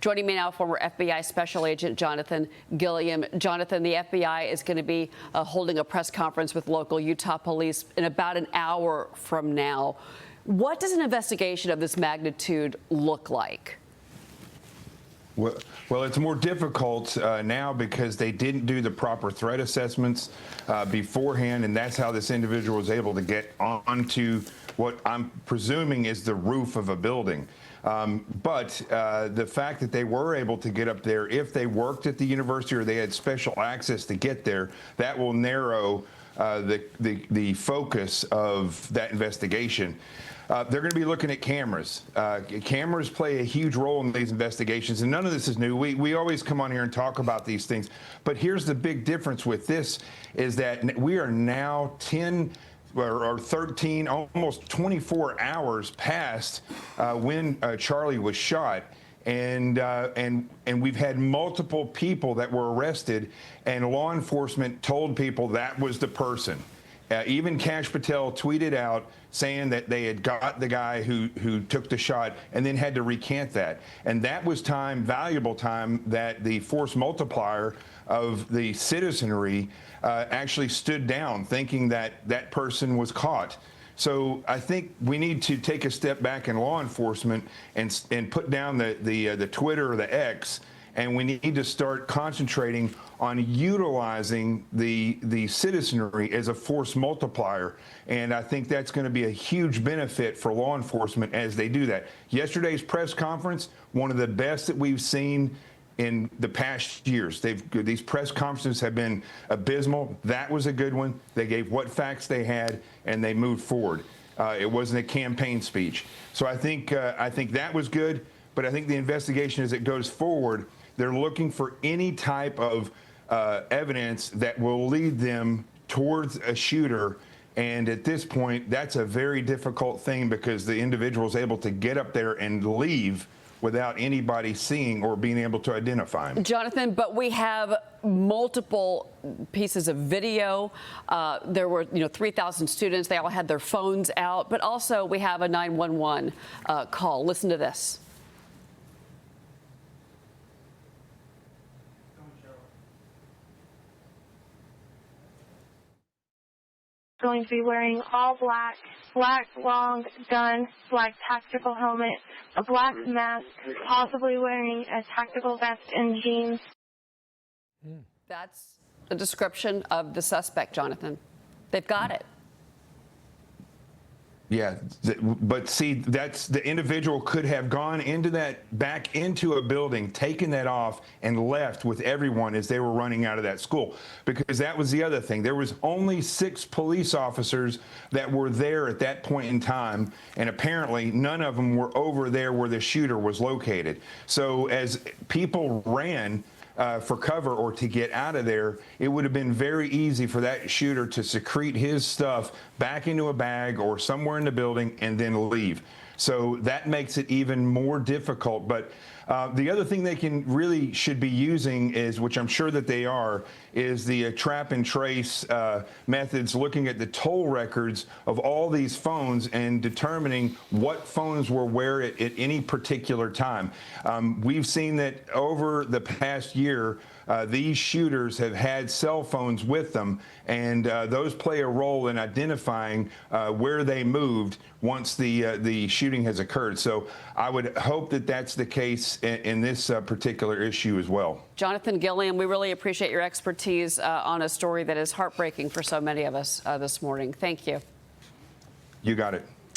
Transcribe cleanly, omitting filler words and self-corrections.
Joining me now, former FBI Special Agent Jonathan Gilliam. Jonathan, the FBI is going to be holding a press conference with local Utah police in about an hour from now. What does an investigation of this magnitude look like? Well, it's more difficult now because they didn't do the proper threat assessments beforehand, and that's how this individual was able to get onto what I'm presuming is the roof of a building. But the fact that they were able to get up there, if they worked at the university or they had special access to get there, that will narrow the focus of that investigation. They're going to be looking at cameras. Cameras play a huge role in these investigations, and none of this is new. We always come on here and talk about these things. But here's the big difference with this is that we are now 10 or 13, almost 24 hours past when Charlie was shot. And we've had multiple people that were arrested, and law enforcement told people that was the person. Even Kash Patel tweeted out saying that they had got the guy who took the shot and then had to recant that. And that was time, valuable time, that the force multiplier of the citizenry actually stood down, thinking that that person was caught. So I think we need to take a step back in law enforcement and put down the Twitter or the X, and we need to start concentrating on utilizing the citizenry as a force multiplier. And I think that's going to be a huge benefit for law enforcement as they do that. Yesterday's press conference, one of the best that we've seen in the past years. These press conferences have been abysmal. That was a good one. They gave what facts they had, and they moved forward. It wasn't a campaign speech. So I think that was good. But I think the investigation, as it goes forward, they're looking for any type of evidence that will lead them towards a shooter. And at this point, that's a very difficult thing because the individual is able to get up there and leave without anybody seeing or being able to identify him. Jonathan, but we have multiple pieces of video. There were, 3,000 students. They all had their phones out. But also we have a 911 call. Listen to this. Going to be wearing all black, black long gun, black tactical helmet, a black mask, possibly wearing a tactical vest and jeans. That's a description of the suspect, Jonathan. They've got it. Yeah, but see, that's the individual could have gone back into a building, taken that off, and left with everyone as they were running out of that school. Because that was the other thing. There was only 6 police officers that were there at that point in time, and apparently none of them were over there where the shooter was located. So as people ran for cover or to get out of there, it would have been very easy for that shooter to secrete his stuff back into a bag or somewhere in the building and then leave. So that makes it even more difficult. But the other thing they should be using is, which I'm sure that they are, is the trap and trace methods, looking at the toll records of all these phones and determining what phones were where at any particular time. We've seen that over the past year, these shooters have had cell phones with them, and those play a role in identifying where they moved once the shooting has occurred. So I would hope that that's the case in this particular issue as well. Jonathan Gilliam, we really appreciate your expertise on a story that is heartbreaking for so many of us this morning. Thank you. You got it.